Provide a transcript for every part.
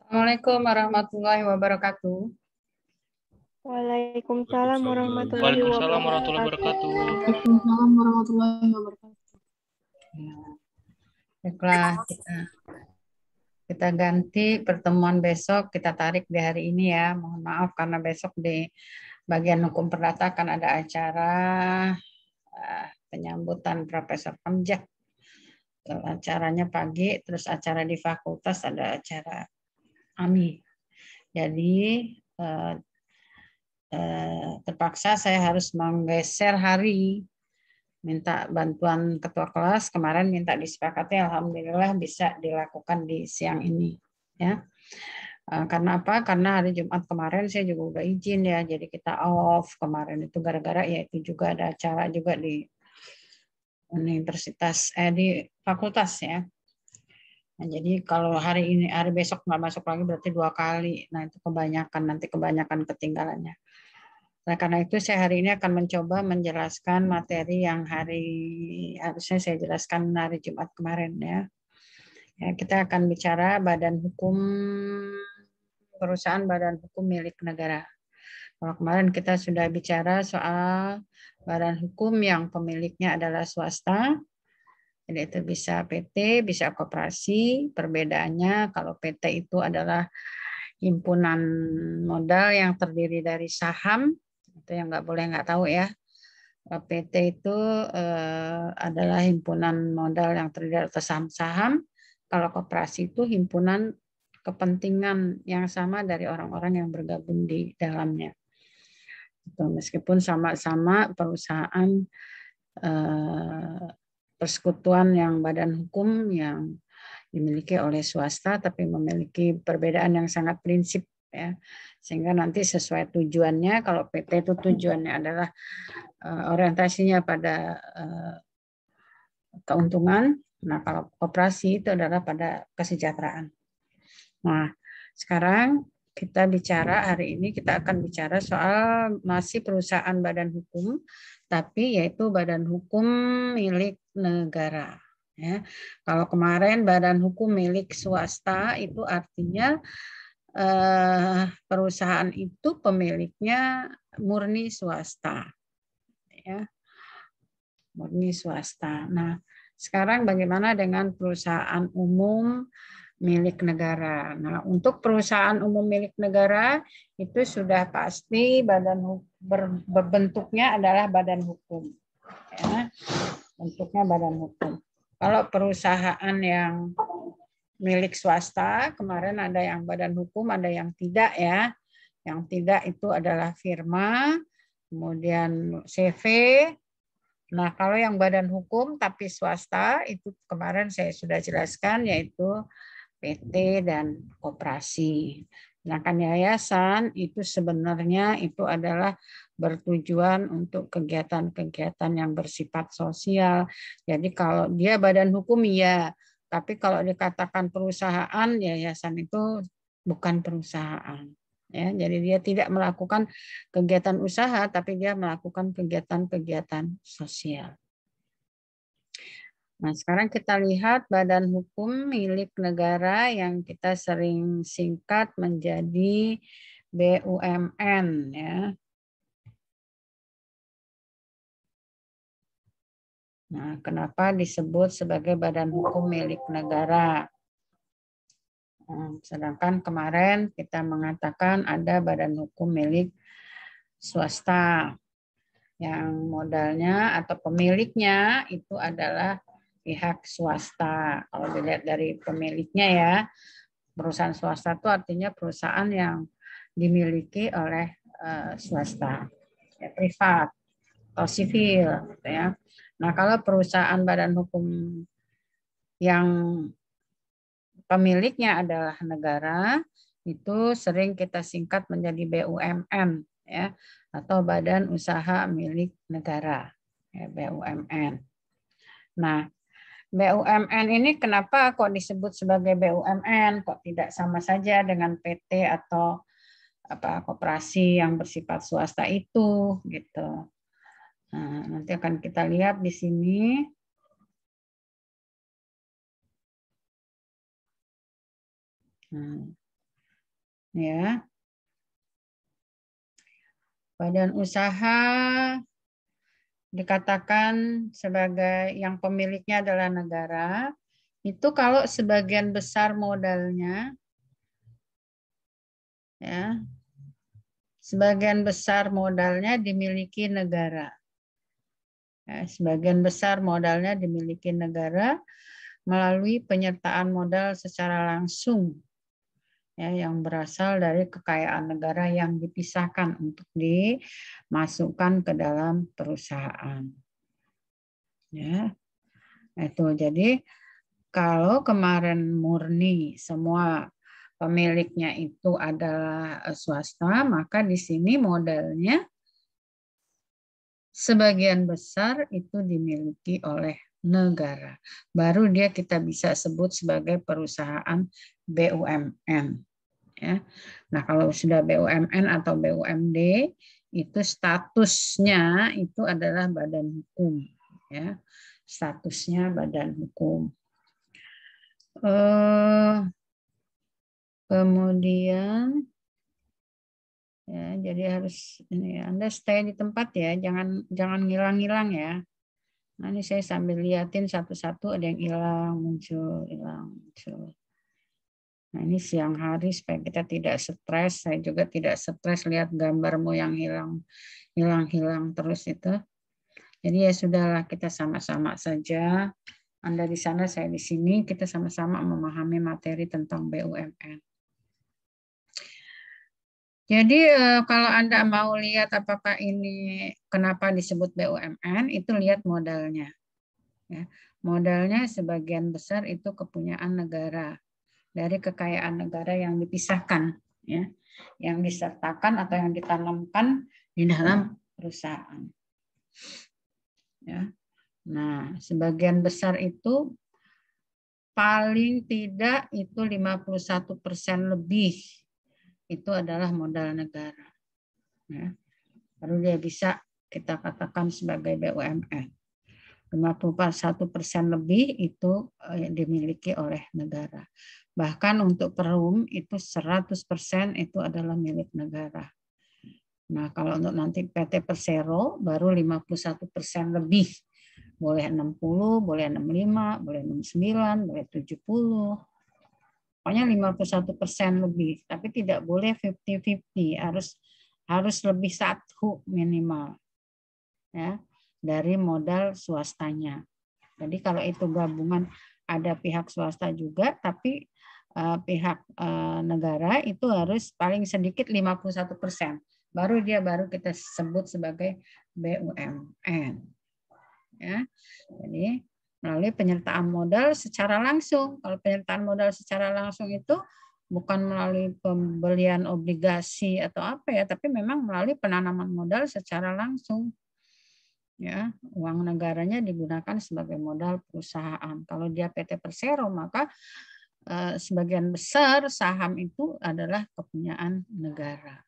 Assalamualaikum warahmatullahi wabarakatuh. Waalaikumsalam warahmatullahi Waalaikumsalam warahmatullahi wabarakatuh. wabarakatuh. Waalaikumsalam warahmatullahi wabarakatuh. Baiklah, kita ganti pertemuan besok, kita tarik di hari ini ya. Mohon maaf karena besok di bagian hukum perdata akan ada acara penyambutan Profesor Hamzah. Acaranya pagi, terus acara di fakultas ada acara AMI. Jadi terpaksa saya harus menggeser hari, minta bantuan ketua kelas, kemarin minta disepakati, alhamdulillah bisa dilakukan di siang ini ya. Karena apa? Karena hari Jumat kemarin saya juga udah izin ya, jadi kita off kemarin itu gara-gara ya itu juga ada acara juga di universitas di fakultas ya. Nah, jadi kalau hari ini hari besok nggak masuk lagi berarti 2 kali. Nah itu kebanyakan, nanti kebanyakan ketinggalannya. Nah, karena itu saya hari ini akan mencoba menjelaskan materi yang harusnya saya jelaskan hari Jumat kemarin ya. Ya, kita akan bicara badan hukum perusahaan badan hukum milik negara. Kalau kemarin kita sudah bicara soal badan hukum yang pemiliknya adalah swasta. Jadi itu bisa PT, bisa koperasi. Perbedaannya kalau PT itu adalah himpunan modal yang terdiri dari saham. Itu yang nggak boleh nggak tahu ya. PT itu adalah himpunan modal yang terdiri atas saham-saham. Kalau koperasi itu himpunan kepentingan yang sama dari orang-orang yang bergabung di dalamnya. Meskipun sama-sama perusahaan persekutuan yang badan hukum yang dimiliki oleh swasta, tapi memiliki perbedaan yang sangat prinsip ya, sehingga nanti sesuai tujuannya. Kalau PT itu tujuannya adalah orientasinya pada keuntungan, nah kalau koperasi itu adalah pada kesejahteraan. Nah sekarang kita bicara hari ini, kita akan bicara soal masih perusahaan badan hukum, tapi yaitu badan hukum milik negara. Ya, kalau kemarin badan hukum milik swasta itu artinya perusahaan itu pemiliknya murni swasta, ya, murni swasta. Nah, sekarang bagaimana dengan perusahaan umum milik negara? Nah, untuk perusahaan umum milik negara itu sudah pasti badan berbentuknya adalah badan hukum. Ya, bentuknya badan hukum. Kalau perusahaan yang milik swasta, kemarin ada yang badan hukum, ada yang tidak ya. Yang tidak itu adalah firma, kemudian CV. Nah, kalau yang badan hukum tapi swasta itu kemarin saya sudah jelaskan yaitu PT dan koperasi. Sedangkan yayasan itu sebenarnya itu adalah bertujuan untuk kegiatan-kegiatan yang bersifat sosial. Jadi kalau dia badan hukum ya, tapi kalau dikatakan perusahaan, yayasan itu bukan perusahaan. Ya, jadi dia tidak melakukan kegiatan usaha, tapi dia melakukan kegiatan-kegiatan sosial. Nah, sekarang kita lihat badan hukum milik negara yang kita sering singkat menjadi BUMN ya. Nah, kenapa disebut sebagai badan hukum milik negara? Sedangkan kemarin kita mengatakan ada badan hukum milik swasta yang modalnya atau pemiliknya itu adalah pihak swasta. Kalau dilihat dari pemiliknya ya, perusahaan swasta itu artinya perusahaan yang dimiliki oleh swasta, ya, privat atau sivil, gitu ya. Nah, kalau perusahaan badan hukum yang pemiliknya adalah negara, itu sering kita singkat menjadi BUMN ya, atau badan usaha milik negara, ya, BUMN. Nah, BUMN ini kenapa kok disebut sebagai BUMN, kok tidak sama saja dengan PT atau koperasi yang bersifat swasta itu gitu. Nah, nanti akan kita lihat di sini. Ya. Badan usaha dikatakan sebagai yang pemiliknya adalah negara, itu kalau sebagian besar modalnya, ya, sebagian besar modalnya dimiliki negara. Ya, sebagian besar modalnya dimiliki negara melalui penyertaan modal secara langsung, ya, yang berasal dari kekayaan negara yang dipisahkan untuk dimasukkan ke dalam perusahaan. Ya, itu jadi kalau kemarin murni semua pemiliknya itu adalah swasta, maka di sini modalnya sebagian besar itu dimiliki oleh negara. Baru dia kita bisa sebut sebagai perusahaan BUMN. Ya. Nah, kalau sudah BUMN atau BUMD, itu statusnya itu adalah badan hukum. Ya. Statusnya badan hukum. Kemudian ya, jadi harus ini Anda stay di tempat ya, jangan ngilang-ngilang ya. Nah, ini saya sambil liatin satu-satu, ada yang hilang, muncul, hilang, muncul. Nah, ini siang hari supaya kita tidak stres. Saya juga tidak stres lihat gambarmu yang hilang terus itu. Jadi ya sudahlah, kita sama-sama saja. Anda di sana, saya di sini, kita sama-sama memahami materi tentang BUMN. Jadi kalau Anda mau lihat apakah ini kenapa disebut BUMN, itu lihat modalnya. Ya. Modalnya sebagian besar itu kepunyaan negara, dari kekayaan negara yang dipisahkan, ya, yang disertakan atau yang ditanamkan di dalam perusahaan. Ya. Nah, sebagian besar itu paling tidak itu 51% lebih itu adalah modal negara. Ya. Baru dia bisa kita katakan sebagai BUMN. 51% lebih itu dimiliki oleh negara. Bahkan untuk Perum itu 100% itu adalah milik negara. Nah, kalau untuk nanti PT Persero baru 51% lebih. Boleh 60, boleh 65, boleh 69, boleh 70. Pokoknya 51% lebih, tapi tidak boleh 50-50, harus lebih satu minimal, ya, dari modal swastanya. Jadi kalau itu gabungan ada pihak swasta juga, tapi pihak negara itu harus paling sedikit 51%. Baru kita sebut sebagai BUMN. Ya, jadi melalui penyertaan modal secara langsung. Kalau penyertaan modal secara langsung itu bukan melalui pembelian obligasi atau apa ya, tapi memang melalui penanaman modal secara langsung. Ya, uang negaranya digunakan sebagai modal perusahaan. Kalau dia PT Persero, maka sebagian besar saham itu adalah kepunyaan negara.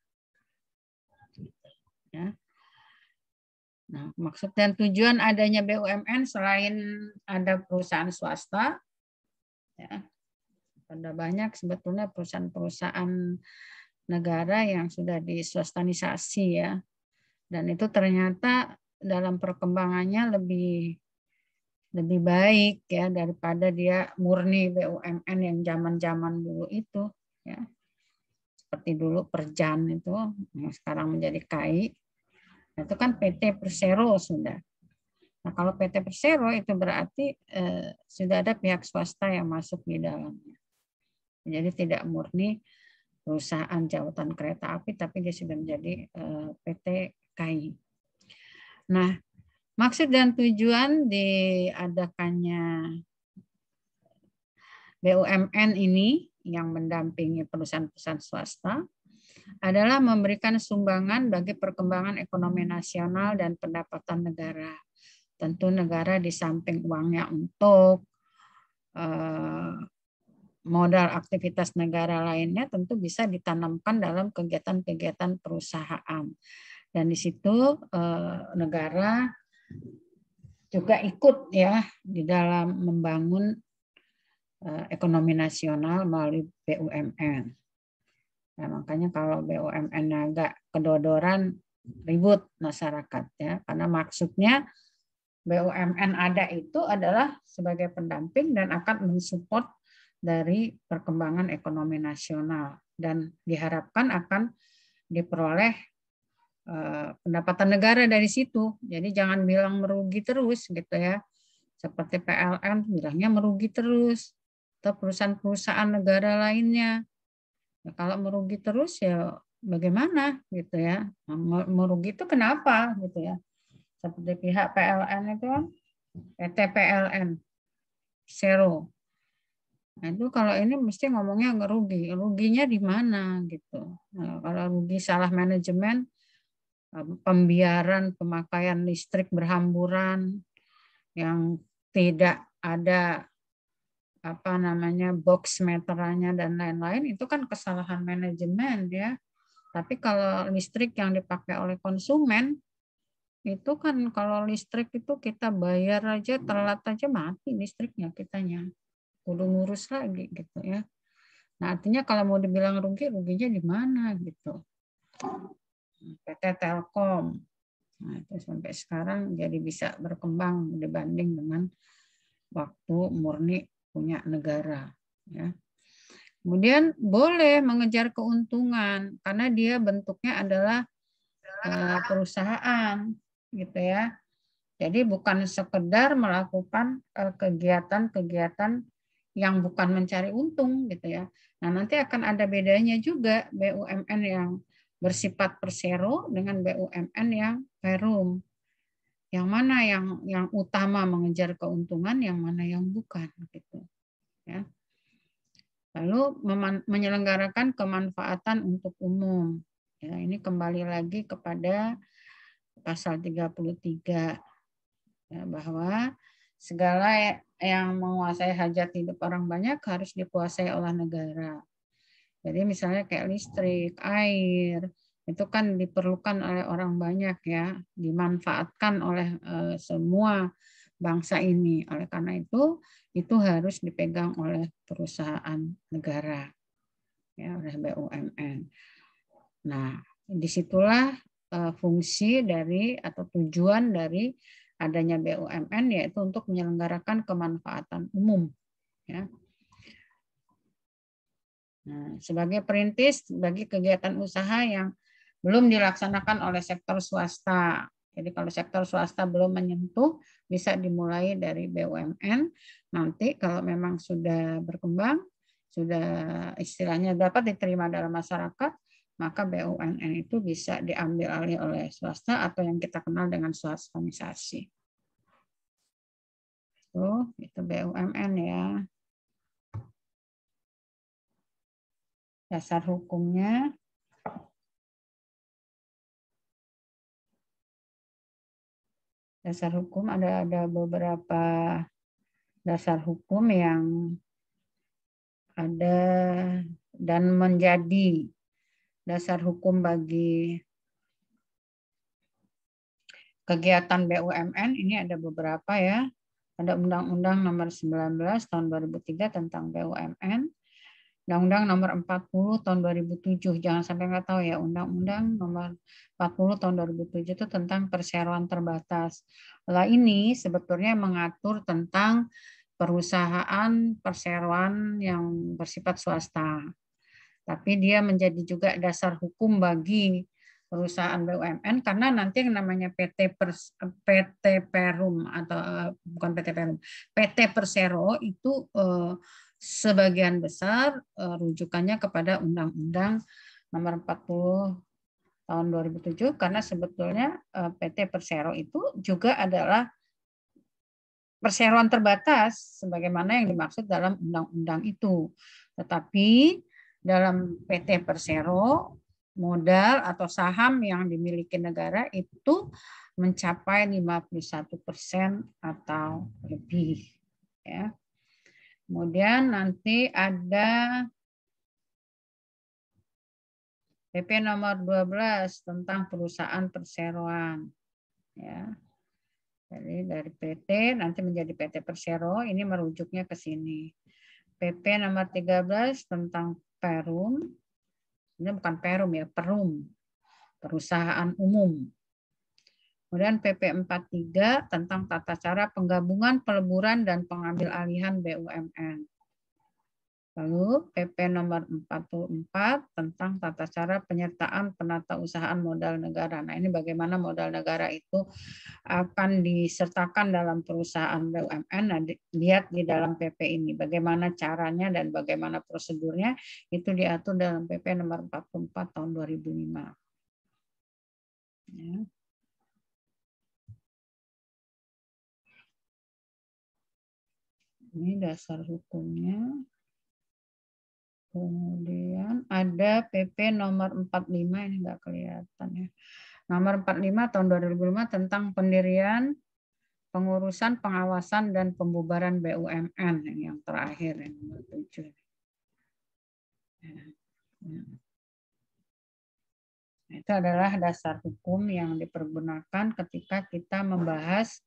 Ya. Nah, maksud dan tujuan adanya BUMN selain ada perusahaan swasta, ya, ada banyak sebetulnya perusahaan-perusahaan negara yang sudah diswastanisasi ya, dan itu ternyata dalam perkembangannya lebih baik ya daripada dia murni BUMN yang zaman-zaman dulu itu ya, seperti dulu Perjan itu yang sekarang menjadi KAI. Itu kan PT Persero sudah. Nah, kalau PT Persero itu berarti sudah ada pihak swasta yang masuk di dalamnya. Jadi tidak murni perusahaan jawatan kereta api, tapi dia sudah menjadi PT KAI. Nah, maksud dan tujuan diadakannya BUMN ini yang mendampingi perusahaan-perusahaan swasta adalah memberikan sumbangan bagi perkembangan ekonomi nasional dan pendapatan negara. Tentu negara di samping uangnya untuk modal aktivitas negara lainnya tentu bisa ditanamkan dalam kegiatan-kegiatan perusahaan. Dan di situ negara juga ikut ya di dalam membangun ekonomi nasional melalui BUMN. Nah, makanya kalau BUMN agak kedodoran ribut masyarakat ya, karena maksudnya BUMN ada itu adalah sebagai pendamping dan akan mensupport dari perkembangan ekonomi nasional dan diharapkan akan diperoleh pendapatan negara dari situ. Jadi jangan bilang merugi terus gitu ya. Seperti PLN bilangnya merugi terus atau perusahaan-perusahaan negara lainnya. Ya, kalau merugi terus ya bagaimana gitu ya. Merugi itu kenapa gitu ya. Seperti pihak PLN itu kan PT PLN Zero. Nah, itu kalau ini mesti ngomongnya ngerugi. Ruginya di mana gitu. Nah, kalau rugi salah manajemen, pembiaran pemakaian listrik berhamburan yang tidak ada box meterannya dan lain-lain, itu kan kesalahan manajemen ya. Tapi kalau listrik yang dipakai oleh konsumen itu kan, kalau listrik itu kita bayar aja telat aja mati listriknya kitanya, kudu ngurus lagi gitu ya. Nah artinya kalau mau dibilang rugi, ruginya di mana gitu. PT Telkom, nah itu sampai sekarang jadi bisa berkembang dibanding dengan waktu murni punya negara ya. Kemudian boleh mengejar keuntungan karena dia bentuknya adalah perusahaan gitu ya. Jadi bukan sekedar melakukan kegiatan-kegiatan yang bukan mencari untung gitu ya. Nah, nanti akan ada bedanya juga BUMN yang bersifat persero dengan BUMN yang perum. Yang mana yang utama mengejar keuntungan, yang mana yang bukan gitu ya. Lalu menyelenggarakan kemanfaatan untuk umum. Ya, ini kembali lagi kepada pasal 33 ya, bahwa segala yang menguasai hajat hidup orang banyak harus dikuasai oleh negara. Jadi misalnya kayak listrik, air, itu kan diperlukan oleh orang banyak ya, dimanfaatkan oleh semua bangsa ini. Oleh karena itu harus dipegang oleh perusahaan negara, ya, oleh BUMN. Nah, disitulah fungsi dari atau tujuan dari adanya BUMN, yaitu untuk menyelenggarakan kemanfaatan umum. Ya. Nah, sebagai perintis bagi kegiatan usaha yang belum dilaksanakan oleh sektor swasta. Jadi kalau sektor swasta belum menyentuh, bisa dimulai dari BUMN. Nanti kalau memang sudah berkembang, sudah istilahnya dapat diterima dalam masyarakat, maka BUMN itu bisa diambil alih oleh swasta atau yang kita kenal dengan swastanisasi. Itu BUMN ya. Dasar hukumnya. Dasar hukum ada beberapa dasar hukum yang ada dan menjadi dasar hukum bagi kegiatan BUMN. Ini ada beberapa ya. Ada Undang-Undang Nomor 19 Tahun 2003 tentang BUMN. Undang-Undang Nomor 40 Tahun 2007. Jangan sampai nggak tahu ya, Undang-Undang Nomor 40 Tahun 2007 itu tentang perseroan terbatas. Lah ini sebetulnya mengatur tentang perusahaan perseroan yang bersifat swasta. Tapi dia menjadi juga dasar hukum bagi perusahaan BUMN karena nanti yang namanya PT Perum atau bukan PT Perum, PT Persero itu sebagian besar rujukannya kepada Undang-Undang Nomor 40 tahun 2007 karena sebetulnya PT Persero itu juga adalah perseroan terbatas sebagaimana yang dimaksud dalam undang-undang itu. Tetapi dalam PT Persero modal atau saham yang dimiliki negara itu mencapai 51% atau lebih ya. Kemudian nanti ada PP nomor 12 tentang perusahaan perseroan ya. Jadi dari PT nanti menjadi PT Persero, ini merujuknya ke sini. PP nomor 13 tentang Perum. Ini bukan perum ya, perum, perusahaan umum. Kemudian PP 43 tentang tata cara penggabungan, peleburan, dan pengambil alihan BUMN. Lalu PP nomor 44 tentang tata cara penyertaan penatausahaan modal negara. Nah, ini bagaimana modal negara itu akan disertakan dalam perusahaan BUMN. Nah, lihat di dalam PP ini bagaimana caranya dan bagaimana prosedurnya, itu diatur dalam PP nomor 44 tahun 2005. Ya. Ini dasar hukumnya. Kemudian ada PP nomor 45, ini enggak kelihatan ya. Nomor 45 tahun 2005 tentang pendirian, pengurusan, pengawasan, dan pembubaran BUMN. Yang terakhir, yang nomor 7. Itu adalah dasar hukum yang dipergunakan ketika kita membahas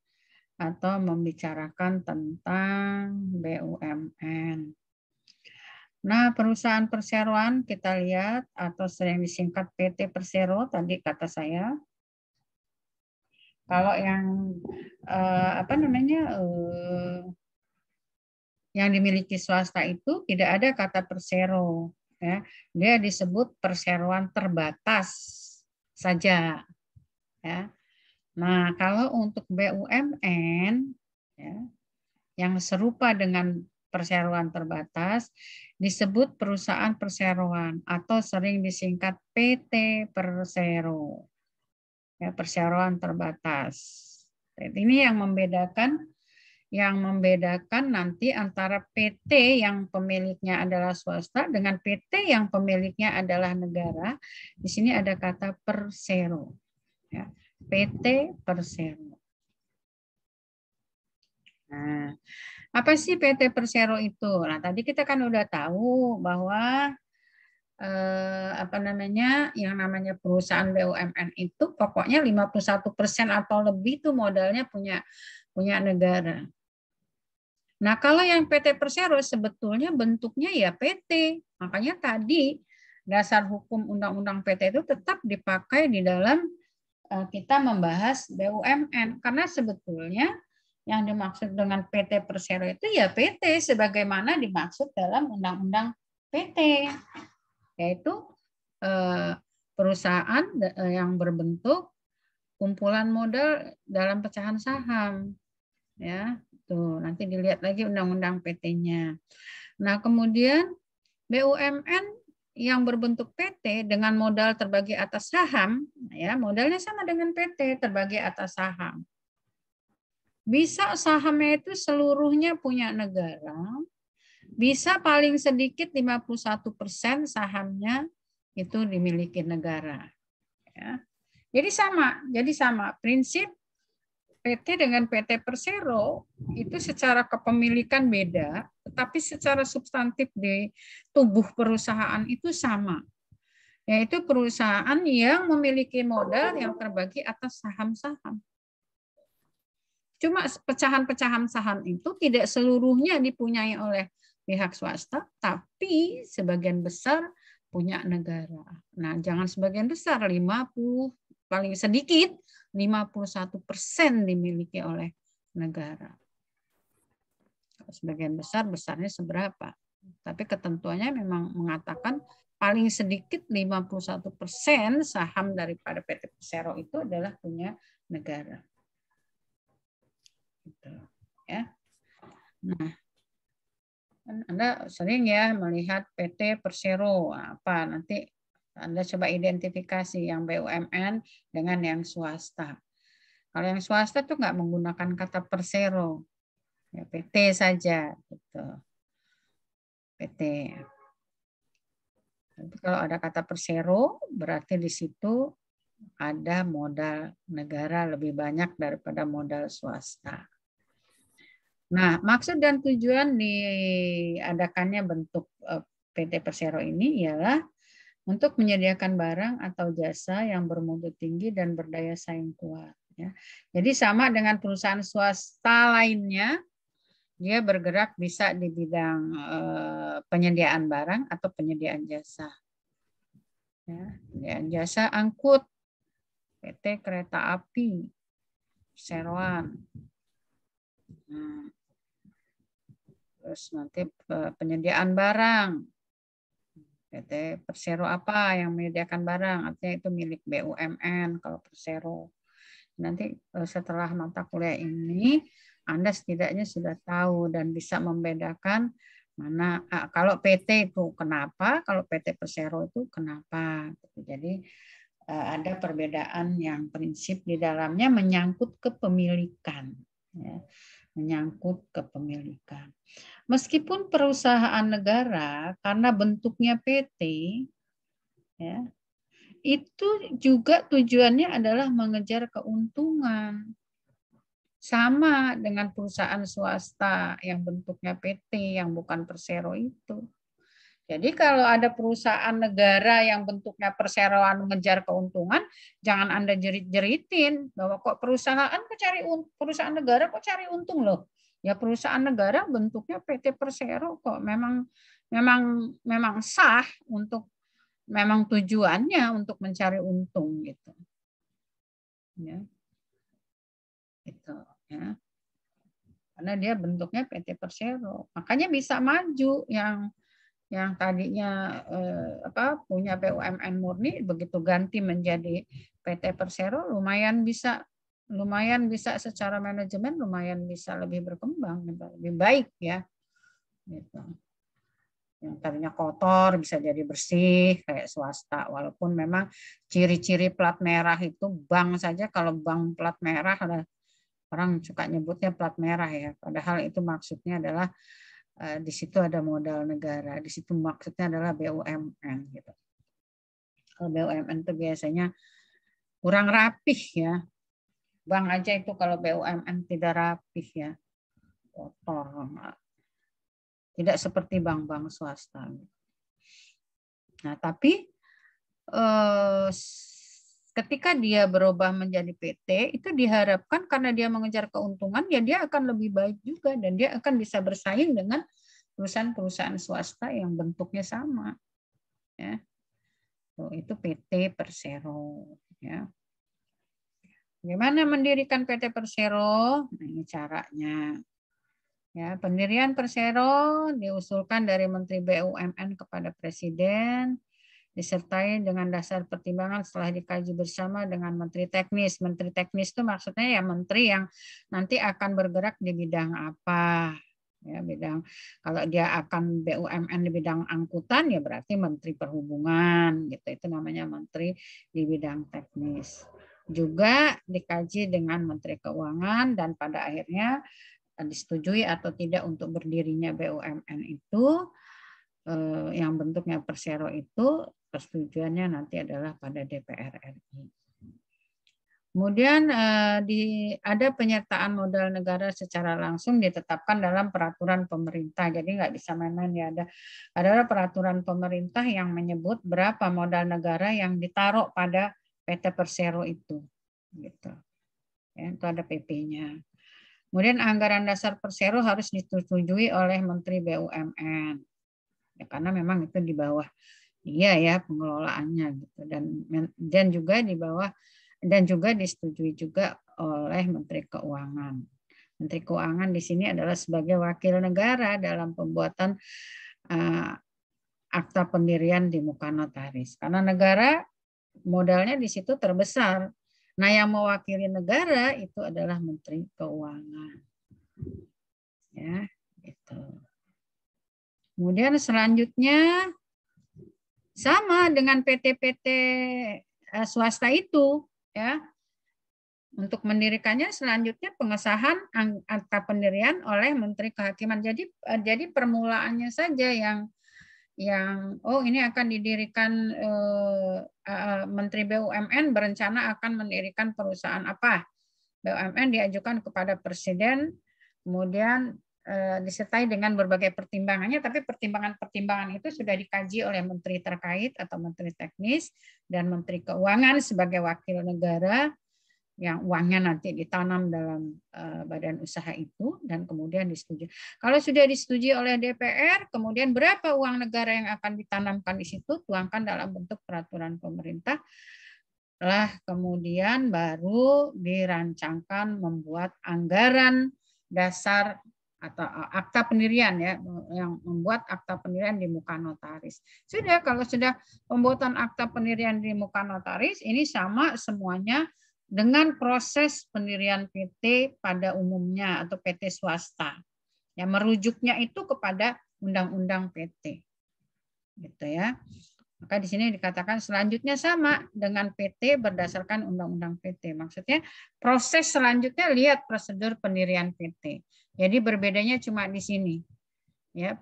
atau membicarakan tentang BUMN. Nah, perusahaan perseroan kita lihat atau sering disingkat PT Persero tadi kata saya. Kalau yang yang dimiliki swasta itu tidak ada kata persero, ya. Dia disebut perseroan terbatas saja, ya. Nah, kalau untuk BUMN, ya, yang serupa dengan perseroan terbatas disebut perusahaan perseroan atau sering disingkat PT Persero, ya, perseroan terbatas. Ini yang membedakan nanti antara PT yang pemiliknya adalah swasta dengan PT yang pemiliknya adalah negara. Di sini ada kata persero, ya. PT Persero. Nah, apa sih PT Persero itu? Nah, tadi kita kan udah tahu bahwa yang namanya perusahaan BUMN itu pokoknya 51% atau lebih itu modalnya punya negara. Nah, kalau yang PT Persero sebetulnya bentuknya ya PT. Makanya tadi dasar hukum undang-undang PT itu tetap dipakai di dalam kita membahas BUMN, karena sebetulnya yang dimaksud dengan PT Persero itu ya PT sebagaimana dimaksud dalam undang-undang PT, yaitu perusahaan yang berbentuk kumpulan modal dalam pecahan saham, ya. Tuh, nanti dilihat lagi undang-undang PT-nya. Nah, kemudian BUMN yang berbentuk PT dengan modal terbagi atas saham, ya, modalnya sama dengan PT terbagi atas saham. Bisa sahamnya itu seluruhnya punya negara, bisa paling sedikit 51% sahamnya itu dimiliki negara. Ya. Jadi sama prinsip PT dengan PT Persero itu secara kepemilikan beda, tetapi secara substantif di tubuh perusahaan itu sama. Yaitu perusahaan yang memiliki modal yang terbagi atas saham-saham. Cuma pecahan-pecahan saham itu tidak seluruhnya dipunyai oleh pihak swasta, tapi sebagian besar punya negara. Nah, jangan sebagian besar, 50, paling sedikit 51% dimiliki oleh negara. Sebagian besar, besarnya seberapa? Tapi ketentuannya memang mengatakan paling sedikit 51% saham daripada PT Persero itu adalah punya negara. Gitu, ya. Nah, Anda sering ya melihat PT Persero apa, nanti Anda coba identifikasi yang BUMN dengan yang swasta. Kalau yang swasta tuh nggak menggunakan kata Persero, ya PT saja, gitu. PT. Tapi kalau ada kata Persero, berarti di situ ada modal negara lebih banyak daripada modal swasta. Nah, maksud dan tujuan diadakannya bentuk PT Persero ini ialah untuk menyediakan barang atau jasa yang bermutu tinggi dan berdaya saing kuat. Ya. Jadi sama dengan perusahaan swasta lainnya, dia bergerak bisa di bidang penyediaan barang atau penyediaan jasa. Ya, jasa angkut PT Kereta Api Perseroan. Nah, terus nanti penyediaan barang PT Persero apa yang menyediakan barang, artinya itu milik BUMN kalau Persero. Nanti setelah mata kuliah ini Anda setidaknya sudah tahu dan bisa membedakan mana kalau PT itu kenapa, kalau PT Persero itu kenapa. Jadi ada perbedaan yang prinsip di dalamnya menyangkut kepemilikan, ya, menyangkut kepemilikan. Meskipun perusahaan negara karena bentuknya PT, ya, itu juga tujuannya adalah mengejar keuntungan. Sama dengan perusahaan swasta yang bentuknya PT yang bukan Persero itu. Jadi kalau ada perusahaan negara yang bentuknya perseroan mengejar keuntungan, jangan Anda jerit-jeritin bahwa kok perusahaan negara kok cari untung loh. Ya perusahaan negara bentuknya PT Persero kok memang sah untuk memang tujuannya untuk mencari untung gitu. Ya. Gitu ya. Karena dia bentuknya PT Persero. Makanya bisa maju yang tadinya punya BUMN murni begitu ganti menjadi PT Persero lumayan bisa secara manajemen lumayan bisa lebih berkembang lebih baik ya gitu. Yang tadinya kotor bisa jadi bersih kayak swasta walaupun memang ciri-ciri plat merah itu bank saja kalau bank plat merah orang suka nyebutnya plat merah ya padahal itu maksudnya adalah di situ ada modal negara, di situ maksudnya adalah BUMN gitu. Kalau BUMN itu biasanya kurang rapih ya. Bank aja itu kalau BUMN tidak rapih ya, kotor. Tidak seperti bank-bank swasta. Nah, tapi ketika dia berubah menjadi PT, itu diharapkan karena dia mengejar keuntungan, ya dia akan lebih baik juga dan dia akan bisa bersaing dengan perusahaan-perusahaan swasta yang bentuknya sama. Ya. Itu PT Persero. Ya. Bagaimana mendirikan PT Persero? Nah, ini caranya. Ya, pendirian Persero diusulkan dari Menteri BUMN kepada Presiden, disertai dengan dasar pertimbangan setelah dikaji bersama dengan Menteri Teknis. Menteri Teknis itu maksudnya ya menteri yang nanti akan bergerak di bidang apa. Ya, bidang kalau dia akan BUMN di bidang angkutan ya berarti Menteri Perhubungan gitu. Itu namanya menteri di bidang teknis. Juga dikaji dengan Menteri Keuangan dan pada akhirnya disetujui atau tidak untuk berdirinya BUMN itu yang bentuknya Persero itu persetujuannya nanti adalah pada DPR RI. Kemudian ada penyertaan modal negara secara langsung ditetapkan dalam peraturan pemerintah. Jadi nggak bisa main-main ya. Ada peraturan pemerintah yang menyebut berapa modal negara yang ditaruh pada PT Persero itu. Gitu. Ya, itu ada PP-nya. Kemudian anggaran dasar Persero harus disetujui oleh Menteri BUMN. Ya, karena memang itu di bawah dia ya pengelolaannya gitu dan juga di bawah dan juga disetujui juga oleh Menteri Keuangan. Menteri Keuangan di sini adalah sebagai wakil negara dalam pembuatan akta pendirian di muka notaris. Karena negara modalnya di situ terbesar. Nah, yang mewakili negara itu adalah Menteri Keuangan. Ya, gitu. Kemudian selanjutnya sama dengan PT-PT swasta itu, ya. Untuk mendirikannya selanjutnya pengesahan akta pendirian oleh Menteri Kehakiman. Jadi permulaannya saja yang ini akan didirikan Menteri BUMN berencana akan mendirikan perusahaan apa. BUMN diajukan kepada Presiden, kemudian disertai dengan berbagai pertimbangannya, tapi pertimbangan-pertimbangan itu sudah dikaji oleh menteri terkait atau menteri teknis dan menteri keuangan sebagai wakil negara. yang uangnya nanti ditanam dalam badan usaha itu dan kemudian disetujui. Kalau sudah disetujui oleh DPR, kemudian berapa uang negara yang akan ditanamkan di situ, tuangkan dalam bentuk peraturan pemerintah. Lah kemudian baru dirancangkan membuat anggaran dasar atau akta pendirian ya, yang membuat akta pendirian di muka notaris. Sudah, kalau sudah pembuatan akta pendirian di muka notaris, ini sama semuanya dengan proses pendirian PT pada umumnya atau PT swasta. Ya, merujuknya itu kepada undang-undang PT. Gitu ya. Maka di sini dikatakan selanjutnya sama dengan PT berdasarkan undang-undang PT. Maksudnya proses selanjutnya lihat prosedur pendirian PT. Jadi berbedanya cuma di sini. Ya,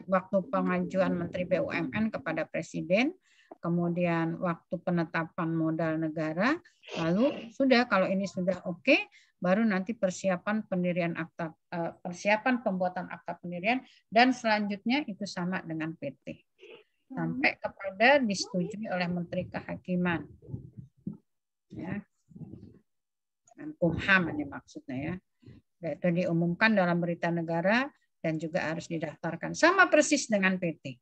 waktu pengajuan Menteri BUMN kepada Presiden, kemudian waktu penetapan modal negara, lalu sudah kalau ini sudah oke, baru nanti persiapan pendirian akta, persiapan pembuatan akta pendirian, dan selanjutnya itu sama dengan PT. Sampai kepada disetujui oleh Menteri Kehakiman. Ya. Menkumham ini maksudnya ya. Itu diumumkan dalam berita negara dan juga harus didaftarkan. Sama persis dengan PT.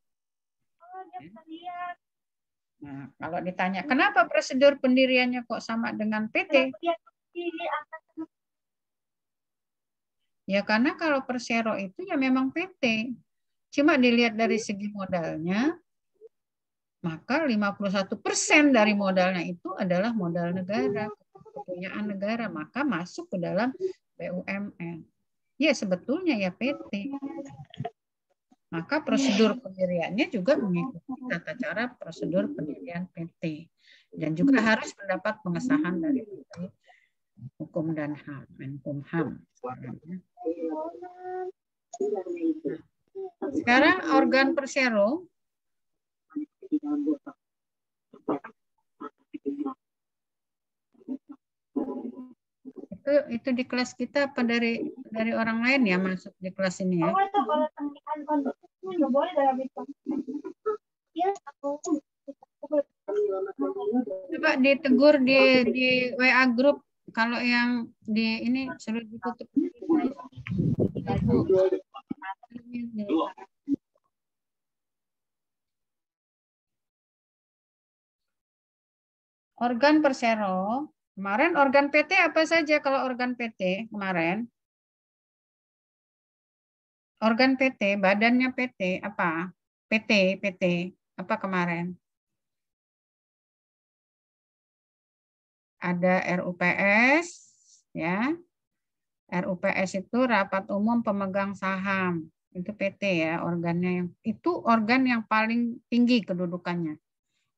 Nah, kalau ditanya, kenapa prosedur pendiriannya kok sama dengan PT? Ya karena kalau Persero itu ya memang PT. Cuma dilihat dari segi modalnya, maka 51% dari modalnya itu adalah modal negara, kepunyaan negara, maka masuk ke dalam BUMN. Ya sebetulnya ya PT. Maka prosedur pendiriannya juga mengikuti tata cara prosedur pendirian PT. Dan juga harus mendapat pengesahan dari Menteri Hukum dan HAM, Menkumham. Sekarang organ Persero itu di kelas kita apa dari orang lain ya masuk di kelas ini ya? Coba ditegur di WA grup, kalau yang di ini suruh ditutup. Organ Persero, kemarin organ PT apa saja kalau organ PT kemarin? Organ PT, badannya PT apa? PT apa kemarin? Ada RUPS, ya. RUPS itu rapat umum pemegang saham. Itu PT ya, organnya yang itu organ yang paling tinggi kedudukannya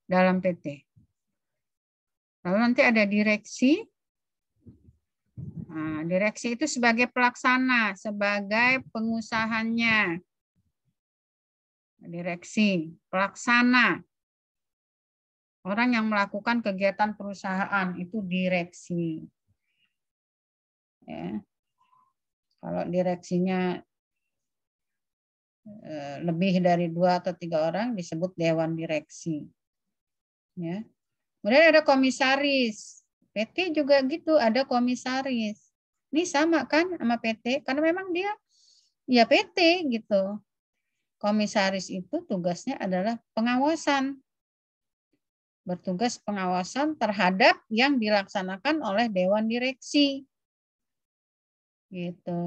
dalam PT. Lalu nanti ada direksi. Nah, direksi itu sebagai pelaksana, sebagai pengusahanya. Direksi, pelaksana. Orang yang melakukan kegiatan perusahaan itu direksi. Ya. Kalau direksinya lebih dari 2 atau 3 orang disebut dewan direksi. Ya. Kemudian ada komisaris. PT juga gitu, ada komisaris. Ini sama kan sama PT, karena memang dia ya PT gitu. Komisaris itu tugasnya adalah pengawasan. Bertugas pengawasan terhadap yang dilaksanakan oleh dewan direksi. Gitu.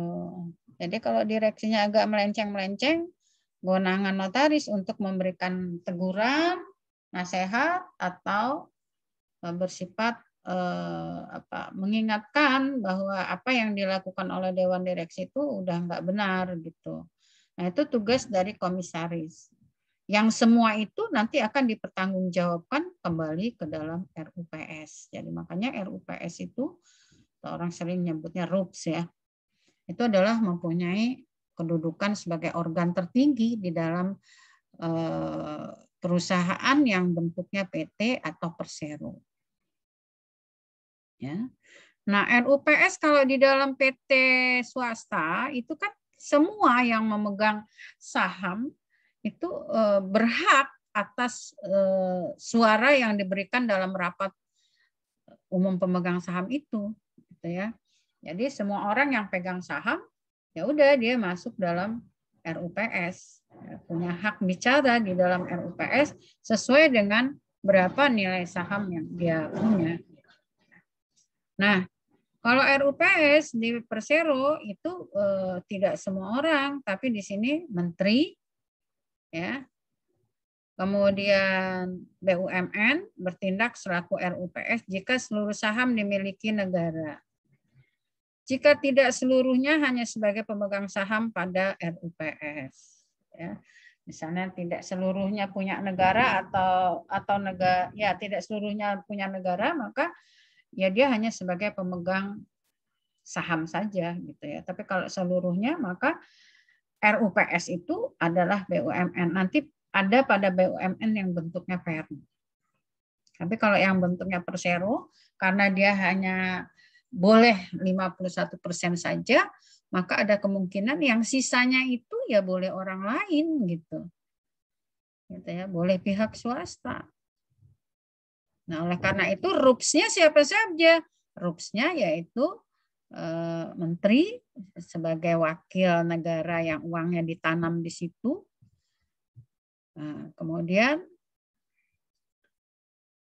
Jadi kalau direksinya agak melenceng-melenceng, kewenangan notaris untuk memberikan teguran, nasihat atau bersifat mengingatkan bahwa apa yang dilakukan oleh dewan direksi itu udah nggak benar gitu. Nah itu tugas dari komisaris. Yang semua itu nanti akan dipertanggungjawabkan kembali ke dalam RUPS. Jadi makanya RUPS itu orang sering nyebutnya RUPS ya. Itu adalah mempunyai kedudukan sebagai organ tertinggi di dalam perusahaan yang bentuknya PT atau Persero. Ya. Nah, RUPS kalau di dalam PT swasta itu kan semua yang memegang saham itu berhak atas suara yang diberikan dalam rapat umum pemegang saham itu, gitu ya. Jadi semua orang yang pegang saham, ya udah dia masuk dalam RUPS, punya hak bicara di dalam RUPS sesuai dengan berapa nilai saham yang dia punya. Nah, kalau RUPS di Persero itu tidak semua orang, tapi di sini menteri, ya. Kemudian BUMN bertindak selaku RUPS jika seluruh saham dimiliki negara. Jika tidak seluruhnya hanya sebagai pemegang saham pada RUPS. Ya. Misalnya tidak seluruhnya punya negara atau negara, ya tidak seluruhnya punya negara, maka ya dia hanya sebagai pemegang saham saja gitu ya. Tapi kalau seluruhnya maka RUPS itu adalah BUMN. Nanti ada pada BUMN yang bentuknya Perum. Tapi kalau yang bentuknya Persero, karena dia hanya boleh 51% saja, maka ada kemungkinan yang sisanya itu ya boleh orang lain gitu. Gitu ya, boleh pihak swasta. Nah, oleh karena itu RUPS-nya siapa saja? RUPS-nya yaitu menteri sebagai wakil negara yang uangnya ditanam di situ. Nah, kemudian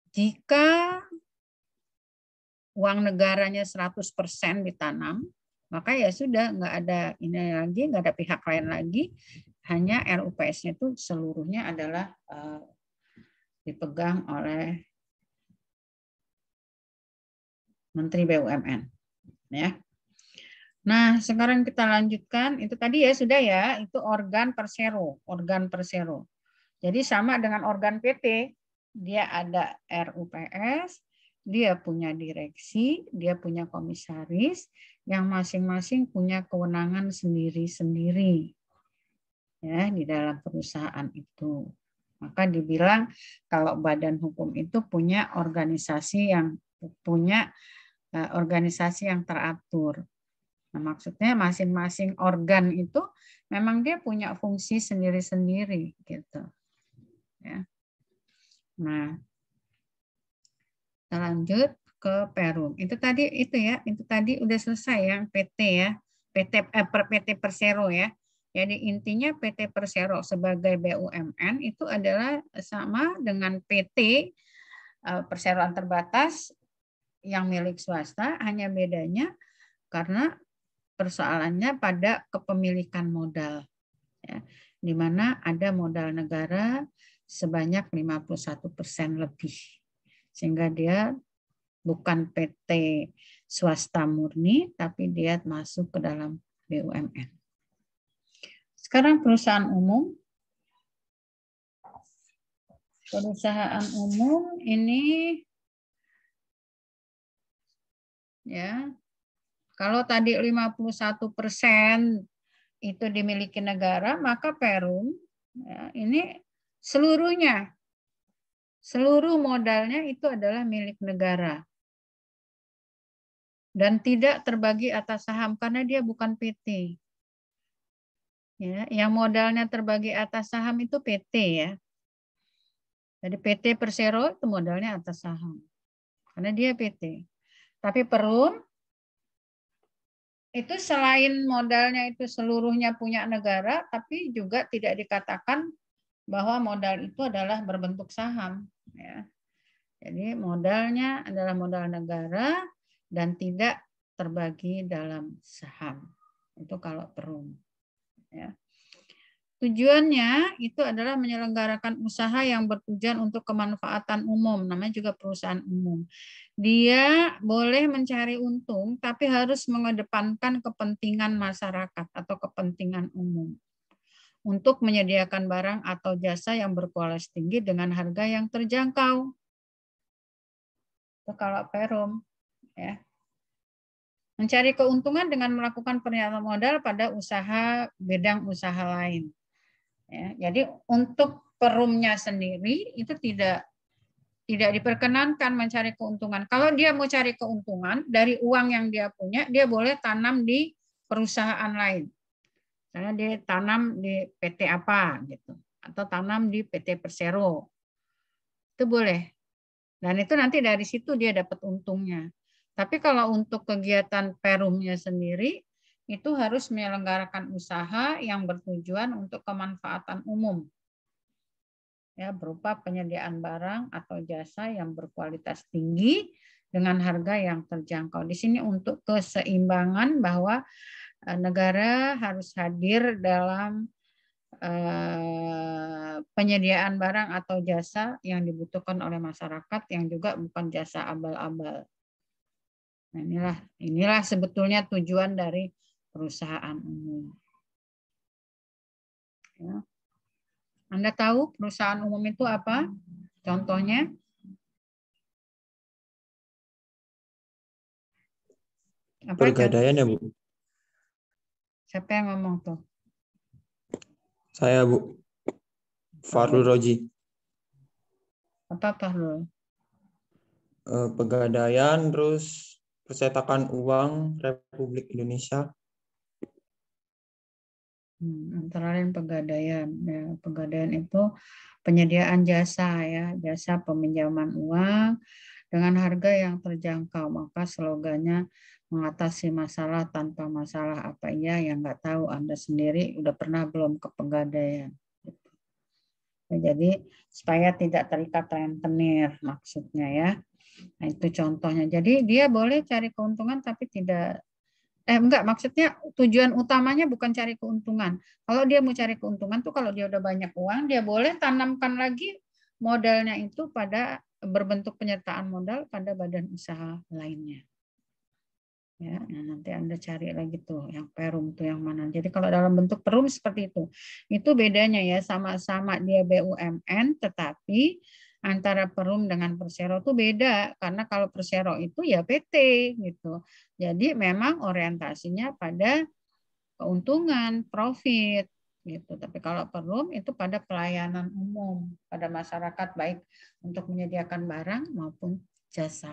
jika uang negaranya 100% ditanam, maka ya sudah nggak ada ini lagi, nggak ada pihak lain lagi, hanya RUPS-nya itu seluruhnya adalah dipegang oleh Menteri BUMN, ya. Nah, sekarang kita lanjutkan. Itu tadi ya sudah ya, itu organ Persero, organ Persero. Jadi sama dengan organ PT, dia ada RUPS, dia punya direksi, dia punya komisaris, yang masing-masing punya kewenangan sendiri-sendiri ya di dalam perusahaan itu. Maka dibilang kalau badan hukum itu punya organisasi yang teratur. Nah, maksudnya masing-masing organ itu memang dia punya fungsi sendiri-sendiri gitu. Ya. Nah, kita lanjut ke Perum. Itu tadi udah selesai yang PT ya. PT Persero ya. Jadi intinya PT Persero sebagai BUMN itu adalah sama dengan PT Perseroan Terbatas yang milik swasta, hanya bedanya karena persoalannya pada kepemilikan modal, ya, di mana ada modal negara sebanyak 51% lebih, sehingga dia bukan PT swasta murni, tapi dia masuk ke dalam BUMN. Sekarang perusahaan umum. Perusahaan umum ini, ya, kalau tadi 51% itu dimiliki negara, maka Perum ya, ini seluruhnya, seluruh modalnya itu adalah milik negara. Dan tidak terbagi atas saham karena dia bukan PT. Ya, yang modalnya terbagi atas saham itu PT ya. Jadi PT Persero itu modalnya atas saham. Karena dia PT. Tapi Perum itu selain modalnya itu seluruhnya punya negara, tapi juga tidak dikatakan bahwa modal itu adalah berbentuk saham. Ya. Jadi modalnya adalah modal negara dan tidak terbagi dalam saham. Itu kalau Perum. Ya. Tujuannya itu adalah menyelenggarakan usaha yang bertujuan untuk kemanfaatan umum, namanya juga perusahaan umum. Dia boleh mencari untung, tapi harus mengedepankan kepentingan masyarakat atau kepentingan umum untuk menyediakan barang atau jasa yang berkualitas tinggi dengan harga yang terjangkau. Itu kalau Perum, ya. Mencari keuntungan dengan melakukan pernyataan modal pada usaha bidang usaha lain. Ya, jadi untuk Perumnya sendiri itu tidak diperkenankan mencari keuntungan. Kalau dia mau cari keuntungan dari uang yang dia punya, dia boleh tanam di perusahaan lain. Misalnya dia tanam di PT apa gitu, atau tanam di PT Persero. Itu boleh. Dan itu nanti dari situ dia dapat untungnya. Tapi kalau untuk kegiatan Perumnya sendiri, itu harus menyelenggarakan usaha yang bertujuan untuk kemanfaatan umum. Ya, berupa penyediaan barang atau jasa yang berkualitas tinggi dengan harga yang terjangkau. Di sini untuk keseimbangan bahwa negara harus hadir dalam penyediaan barang atau jasa yang dibutuhkan oleh masyarakat yang juga bukan jasa abal-abal. Nah, inilah sebetulnya tujuan dari perusahaan umum. Ya. Anda tahu perusahaan umum itu apa? Contohnya? Apa Pegadaian ya, Bu? Siapa yang ngomong tuh? Saya, Bu. Farul Roji. Apa Fahrul? Pegadaian, terus percetakan uang Republik Indonesia. Antara lain pegadaian. Ya, pegadaian itu penyediaan jasa ya, jasa peminjaman uang dengan harga yang terjangkau. Maka slogannya mengatasi masalah tanpa masalah. Apa iya yang nggak tahu Anda sendiri udah pernah belum ke pegadaian? Ya, jadi supaya tidak terikat rentenir maksudnya ya. Nah, itu contohnya. Jadi dia boleh cari keuntungan tapi tidak enggak, maksudnya tujuan utamanya bukan cari keuntungan. Kalau dia mau cari keuntungan tuh kalau dia udah banyak uang, dia boleh tanamkan lagi modalnya itu pada berbentuk penyertaan modal pada badan usaha lainnya. Ya, nah nanti Anda cari lagi tuh yang Perum tuh yang mana. Jadi kalau dalam bentuk Perum seperti itu. Itu bedanya ya, sama-sama dia BUMN tetapi antara Perum dengan Persero itu beda karena kalau Persero itu ya PT gitu. Jadi memang orientasinya pada keuntungan, profit gitu. Tapi kalau Perum itu pada pelayanan umum pada masyarakat baik untuk menyediakan barang maupun jasa.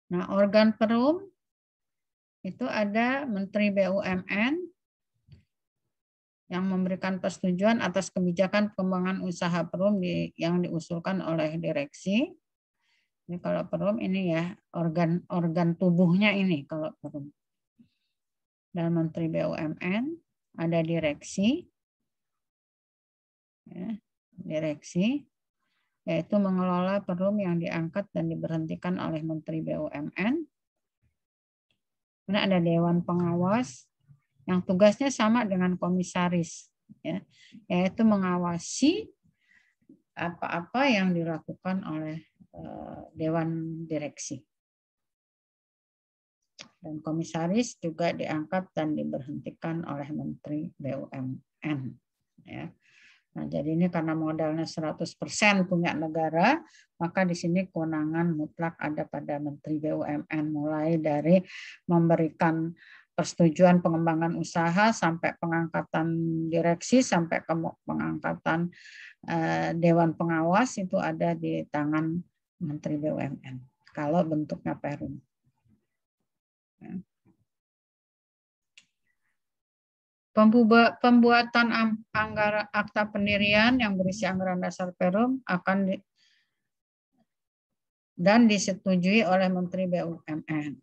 Nah, organ Perum itu ada Menteri BUMN yang memberikan persetujuan atas kebijakan pengembangan usaha Perum yang diusulkan oleh direksi. Ini kalau Perum ini ya organ tubuhnya ini kalau Perum. Dan Menteri BUMN ada direksi, ya, direksi yaitu mengelola Perum yang diangkat dan diberhentikan oleh Menteri BUMN. Kemudian ada Dewan Pengawas yang tugasnya sama dengan komisaris, ya, yaitu mengawasi apa-apa yang dilakukan oleh Dewan Direksi. Dan komisaris juga diangkat dan diberhentikan oleh Menteri BUMN. Ya. Nah, jadi ini karena modalnya 100% punya negara, maka di sini kewenangan mutlak ada pada Menteri BUMN, mulai dari memberikan persetujuan pengembangan usaha sampai pengangkatan direksi sampai ke pengangkatan Dewan Pengawas itu ada di tangan Menteri BUMN kalau bentuknya Perum. Pembuatan anggaran akta pendirian yang berisi anggaran dasar Perum akan dan disetujui oleh Menteri BUMN.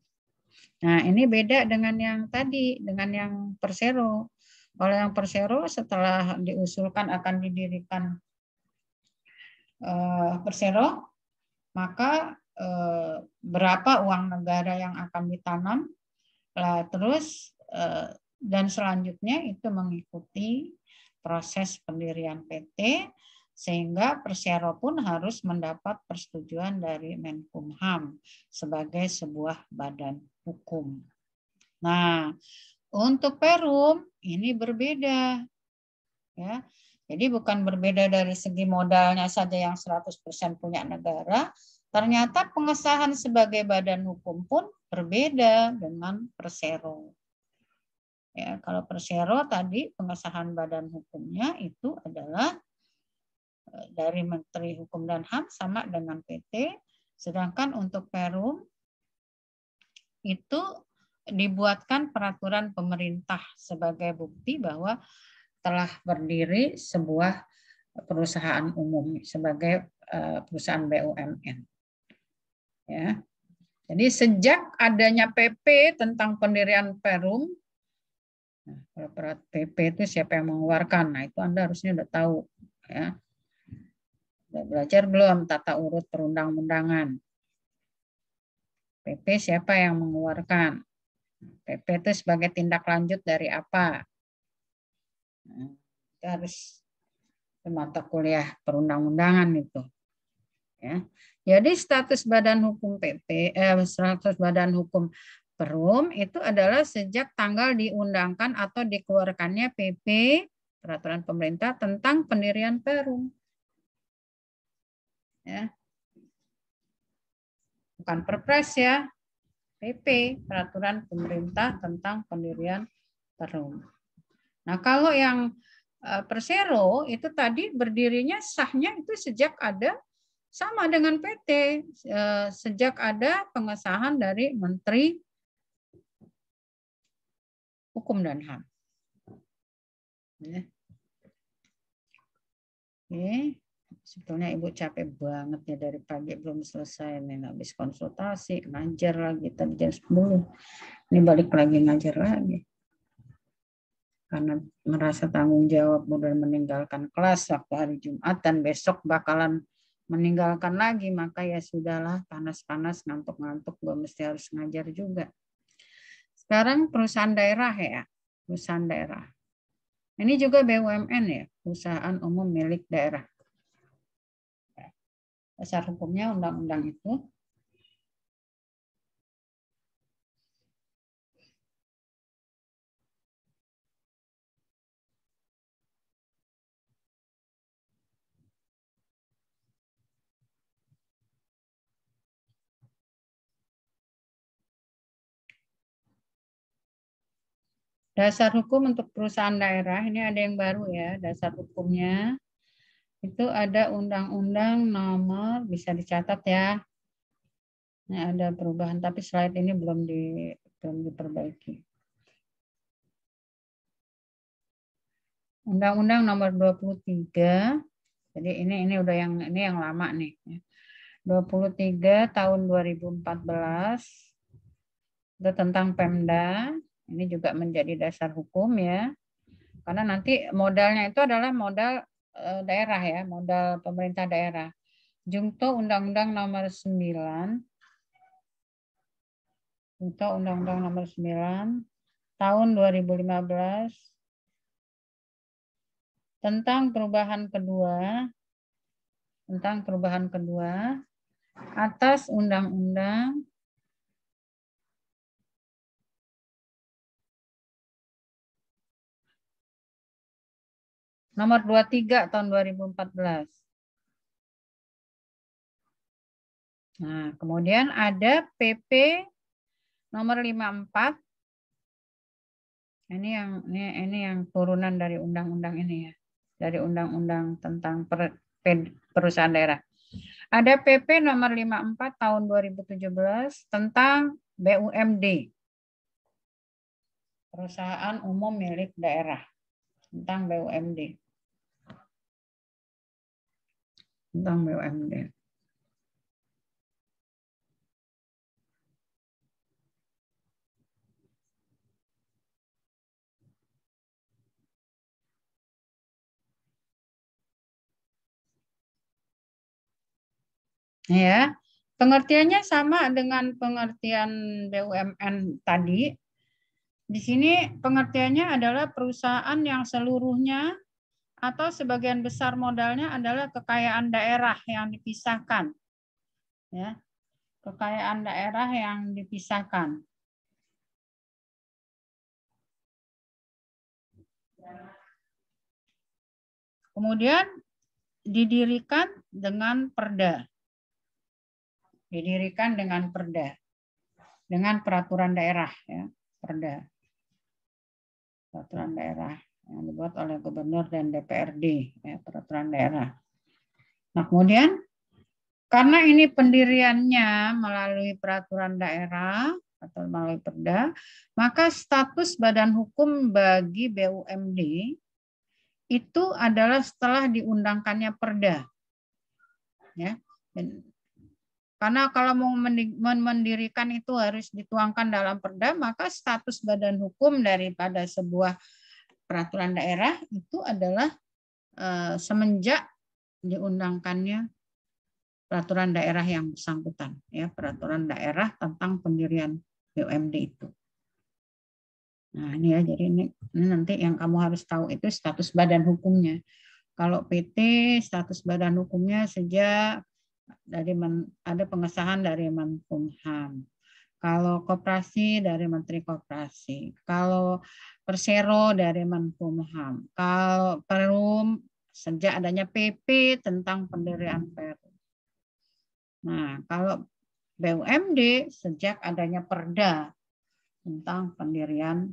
Nah, ini beda dengan yang tadi, dengan yang Persero. Kalau yang Persero setelah diusulkan akan didirikan Persero, maka berapa uang negara yang akan ditanam, terus dan selanjutnya itu mengikuti proses pendirian PT, sehingga Persero pun harus mendapat persetujuan dari Menkumham sebagai sebuah badan hukum. Nah, untuk Perum ini berbeda. Ya. Jadi bukan berbeda dari segi modalnya saja yang 100% punya negara, ternyata pengesahan sebagai badan hukum pun berbeda dengan Persero. Ya, kalau Persero tadi pengesahan badan hukumnya itu adalah dari Menteri Hukum dan HAM sama dengan PT, sedangkan untuk Perum itu dibuatkan peraturan pemerintah sebagai bukti bahwa telah berdiri sebuah perusahaan umum sebagai perusahaan BUMN. Ya. Jadi sejak adanya PP tentang pendirian Perum, nah, kalau peraturan PP itu siapa yang mengeluarkan? Nah, itu Anda harusnya udah tahu. Ya. Udah belajar belum tata urut perundang-undangan? PP siapa yang mengeluarkan? PP itu sebagai tindak lanjut dari apa? Nah, itu harus mata kuliah perundang-undangan itu. Ya. Jadi status badan hukum PP, status badan hukum Perum itu adalah sejak tanggal diundangkan atau dikeluarkannya PP peraturan pemerintah tentang pendirian Perum. Ya. Bukan Perpres ya, PP peraturan pemerintah tentang pendirian Perum. Nah kalau yang Persero itu tadi berdirinya sahnya itu sejak ada sama dengan PT, sejak ada pengesahan dari Menteri Hukum dan HAM. Oke, sebetulnya Ibu capek banget ya dari pagi belum selesai nih, habis konsultasi, ngajar lagi tadi jam 10. Ini balik lagi ngajar lagi. Karena merasa tanggung jawab udah meninggalkan kelas waktu hari Jumat dan besok bakalan meninggalkan lagi, maka ya sudahlah, panas-panas, ngantuk-ngantuk, belum mesti harus ngajar juga. Sekarang perusahaan daerah ya, perusahaan daerah. Ini juga BUMN ya, perusahaan umum milik daerah. Dasar hukumnya undang-undang itu. Dasar hukum untuk perusahaan daerah, ini ada yang baru ya, dasar hukumnya. Itu ada undang-undang nomor, bisa dicatat ya. Ini ada perubahan, tapi slide ini belum diperbaiki. Undang-undang nomor 23, jadi ini udah ini yang lama nih. 23 tahun 2014, itu tentang Pemda. Ini juga menjadi dasar hukum ya. Karena nanti modalnya itu adalah modal daerah ya, modal pemerintah daerah. Junto Undang-Undang nomor 9. Junto Undang-Undang nomor 9 tahun 2015 tentang perubahan kedua atas Undang-Undang nomor 23 tahun 2014. Nah, kemudian ada PP nomor 54. Ini yang turunan dari undang-undang ini ya. Dari undang-undang tentang perusahaan daerah. Ada PP nomor 54 tahun 2017 tentang BUMD. Perusahaan umum milik daerah. Tentang BUMD. Tentang BUMD. Ya, pengertiannya sama dengan pengertian BUMN tadi. Di sini pengertiannya adalah perusahaan yang seluruhnya atau sebagian besar modalnya adalah kekayaan daerah yang dipisahkan. Ya, kekayaan daerah yang dipisahkan. Kemudian didirikan dengan perda. Didirikan dengan perda. Dengan peraturan daerah ya, perda. Peraturan daerah yang dibuat oleh gubernur dan DPRD, ya, peraturan daerah. Nah, kemudian karena ini pendiriannya melalui peraturan daerah atau melalui perda, maka status badan hukum bagi BUMD itu adalah setelah diundangkannya perda. ya. Karena kalau mau mendirikan itu harus dituangkan dalam perda, maka status badan hukum daripada sebuah peraturan daerah itu adalah semenjak diundangkannya peraturan daerah yang bersangkutan, ya, peraturan daerah tentang pendirian BUMD itu. Nah, ini ya, jadi ini nanti yang kamu harus tahu itu status badan hukumnya. Kalau PT status badan hukumnya sejak ada pengesahan dari Menkumham. Kalau koperasi dari Menteri Koperasi. Kalau Persero dari Menkumham. Kalau Perum sejak adanya PP tentang pendirian Perum. Nah, kalau BUMD sejak adanya Perda tentang pendirian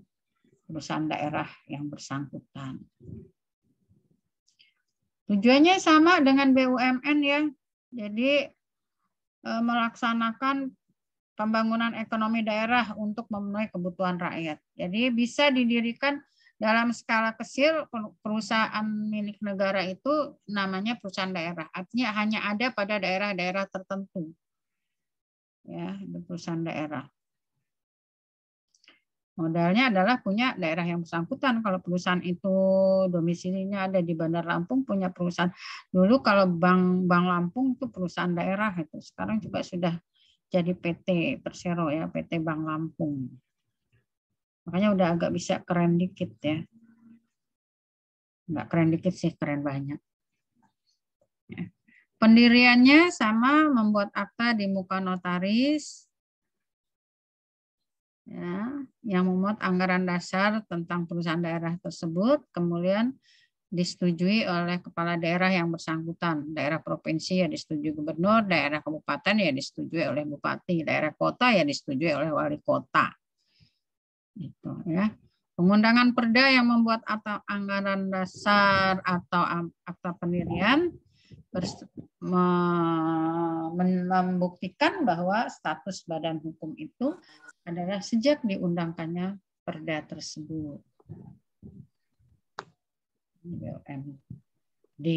perusahaan daerah yang bersangkutan. Tujuannya sama dengan BUMN ya. Jadi melaksanakan pembangunan ekonomi daerah untuk memenuhi kebutuhan rakyat. Jadi bisa didirikan dalam skala kecil, perusahaan milik negara itu namanya perusahaan daerah. Artinya hanya ada pada daerah-daerah tertentu. Ya, perusahaan daerah. Modalnya adalah punya daerah yang bersangkutan. Kalau perusahaan itu domisilinya ada di Bandar Lampung, punya perusahaan. Dulu kalau Bank Lampung itu perusahaan daerah itu. Sekarang juga sudah jadi PT Persero ya, PT Bank Lampung. Makanya udah agak bisa keren dikit ya. Enggak keren dikit sih, keren banyak. Ya. Pendiriannya sama, membuat akta di muka notaris. Ya, yang memuat anggaran dasar tentang perusahaan daerah tersebut, kemudian disetujui oleh kepala daerah yang bersangkutan. Daerah provinsi ya disetujui gubernur, daerah kabupaten ya disetujui oleh bupati, daerah kota ya disetujui oleh wali kota. Gitu ya. Pengundangan perda yang membuat atau anggaran dasar atau akta pendirian membuktikan bahwa status badan hukum itu adalah sejak diundangkannya perda tersebut. BUMD,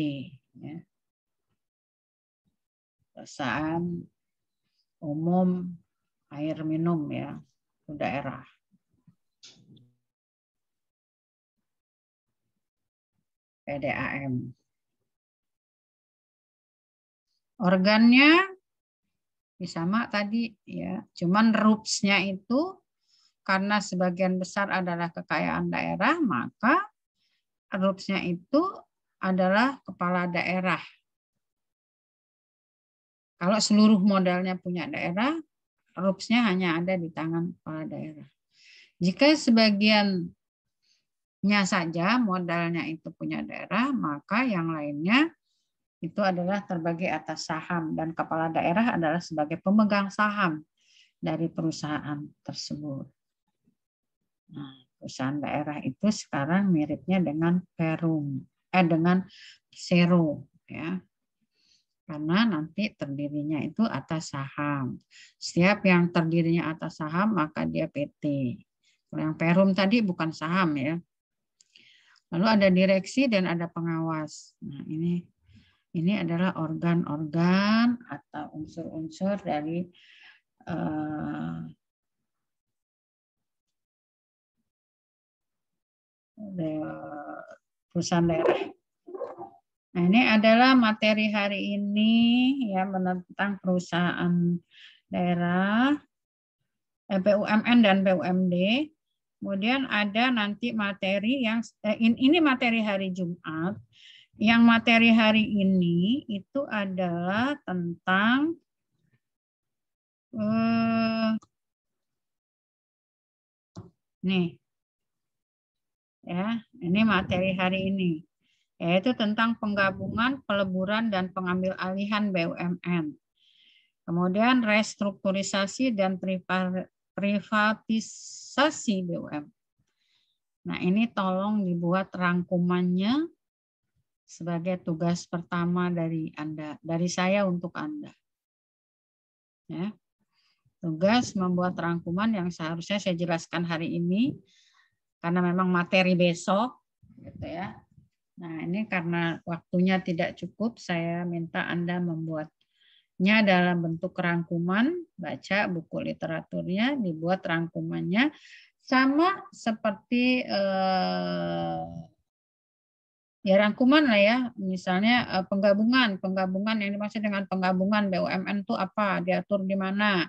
ya. Perusahaan umum air minum ya, daerah. PDAM. Organnya sama tadi ya, cuman RUPS-nya itu karena sebagian besar adalah kekayaan daerah, maka RUPS-nya itu adalah kepala daerah. Kalau seluruh modalnya punya daerah, RUPS-nya hanya ada di tangan kepala daerah. Jika sebagiannya saja modalnya itu punya daerah, maka yang lainnya itu adalah terbagi atas saham dan kepala daerah adalah sebagai pemegang saham dari perusahaan tersebut. Nah, perusahaan daerah itu sekarang miripnya dengan Perum, dengan Persero ya. Karena nanti terdirinya itu atas saham. Setiap yang terdirinya atas saham maka dia PT. Kalau yang Perum tadi bukan saham ya. Lalu ada direksi dan ada pengawas. Nah, ini adalah organ-organ atau unsur-unsur dari perusahaan daerah. Nah, ini adalah materi hari ini ya tentang perusahaan daerah, BUMN dan BUMD. Kemudian ada nanti materi yang ini materi hari Jumat. Yang materi hari ini itu adalah tentang nih ya, ini materi hari ini yaitu tentang penggabungan, peleburan dan pengambil alihan BUMN. Kemudian restrukturisasi dan privatisasi BUMN. Nah, ini tolong dibuat rangkumannya sebagai tugas pertama dari Anda, dari saya untuk Anda. Ya. Tugas membuat rangkuman yang seharusnya saya jelaskan hari ini karena memang materi besok gitu ya. Nah, ini karena waktunya tidak cukup, saya minta Anda membuatnya dalam bentuk rangkuman, baca buku literaturnya, dibuat rangkumannya, sama seperti ya rangkuman lah ya, misalnya penggabungan yang dimaksud dengan penggabungan BUMN itu apa, diatur di mana,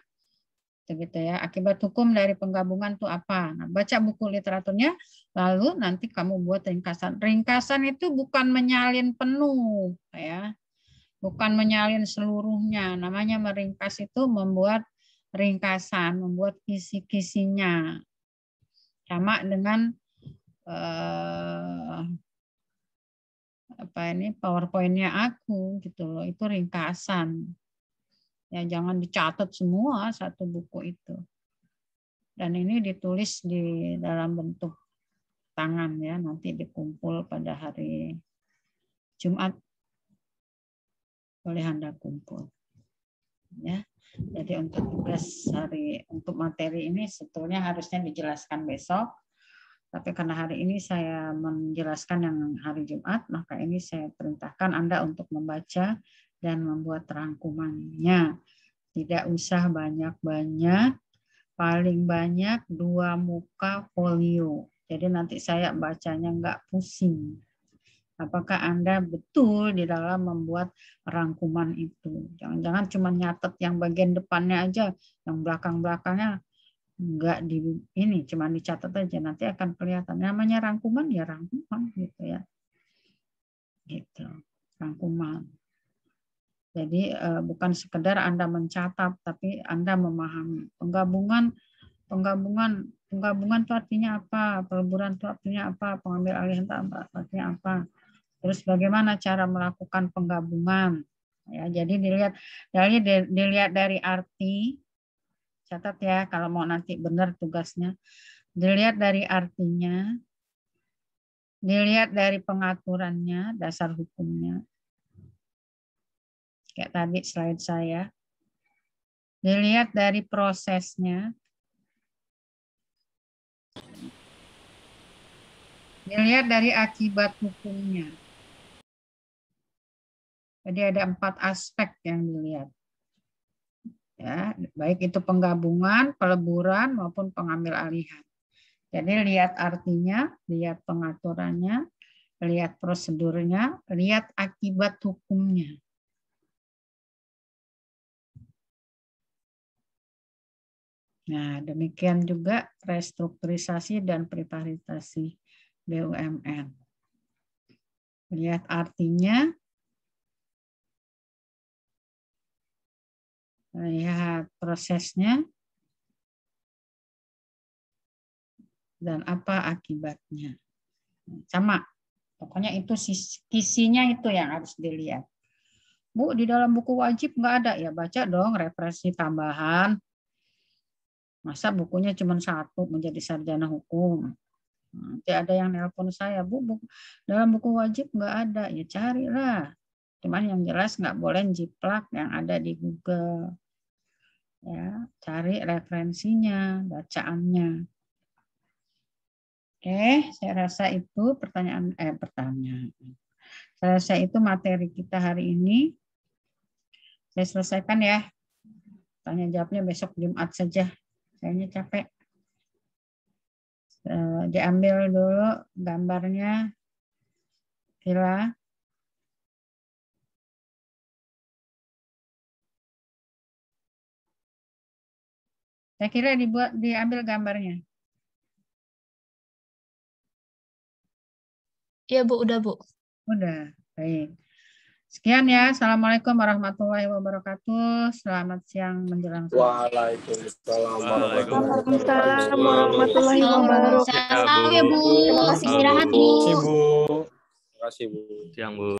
gitu ya. Akibat hukum dari penggabungan itu apa. Nah, baca buku literaturnya, lalu nanti kamu buat ringkasan. Ringkasan itu bukan menyalin penuh, ya, bukan menyalin seluruhnya. Namanya meringkas itu membuat ringkasan, membuat kisi-kisinya. Sama dengan PowerPoint-nya aku gitu loh, itu ringkasan. Ya jangan dicatat semua satu buku itu. Dan ini ditulis di dalam bentuk tangan ya, nanti dikumpul pada hari Jumat boleh Anda kumpul. Ya. Jadi untuk tugas untuk materi ini sebetulnya harusnya dijelaskan besok. Tapi karena hari ini saya menjelaskan yang hari Jumat, maka ini saya perintahkan Anda untuk membaca dan membuat rangkumannya. Tidak usah banyak-banyak, paling banyak 2 muka folio. Jadi nanti saya bacanya nggak pusing. Apakah Anda betul di dalam membuat rangkuman itu? Jangan-jangan cuma nyatet yang bagian depannya aja, yang belakang-belakangnya enggak cuma dicatat aja, nanti akan kelihatan. Namanya rangkuman ya rangkuman gitu ya. Gitu. Rangkuman. Jadi bukan sekedar Anda mencatat, tapi Anda memahami. Penggabungan itu artinya apa? Peleburan itu artinya apa? Pengambil alihan itu artinya apa? Terus bagaimana cara melakukan penggabungan? Ya, jadi dilihat dari arti. Catat ya kalau mau nanti benar tugasnya. Dilihat dari artinya, dilihat dari pengaturannya, dasar hukumnya. Kayak tadi slide saya. Dilihat dari prosesnya. Dilihat dari akibat hukumnya. Jadi ada 4 aspek yang dilihat. Ya, baik itu penggabungan, peleburan maupun pengambil alihan. Jadi lihat artinya, lihat pengaturannya, lihat prosedurnya, lihat akibat hukumnya. Nah, demikian juga restrukturisasi dan privatisasi BUMN. Lihat artinya, lihat prosesnya, dan apa akibatnya. Sama, pokoknya itu kisinya itu yang harus dilihat. Bu, di dalam buku wajib nggak ada, ya baca dong referensi tambahan. Masa bukunya cuma 1 menjadi sarjana hukum. Nanti ada yang nelpon saya, Bu, dalam buku wajib nggak ada, ya carilah. Cuman yang jelas nggak boleh jiplak yang ada di Google. Ya, cari referensinya, bacaannya. Oke, saya rasa itu pertanyaan. Saya rasa itu materi kita hari ini. Saya selesaikan ya. Tanya jawabnya besok Jumat saja. Kayaknya capek. Diambil dulu gambarnya. Vila. Saya kira diambil gambarnya. Iya, Bu. Udah, Bu. Udah, baik. Sekian ya. Assalamualaikum warahmatullahi wabarakatuh. Selamat siang menjelang sore. Waalaikumsalam Waalaikumsalam warahmatullahi wabarakatuh. wabarakatuh. Ya, Bu. Terima kasih istirahat, Bu. Terima kasih, Bu. Siang, Bu.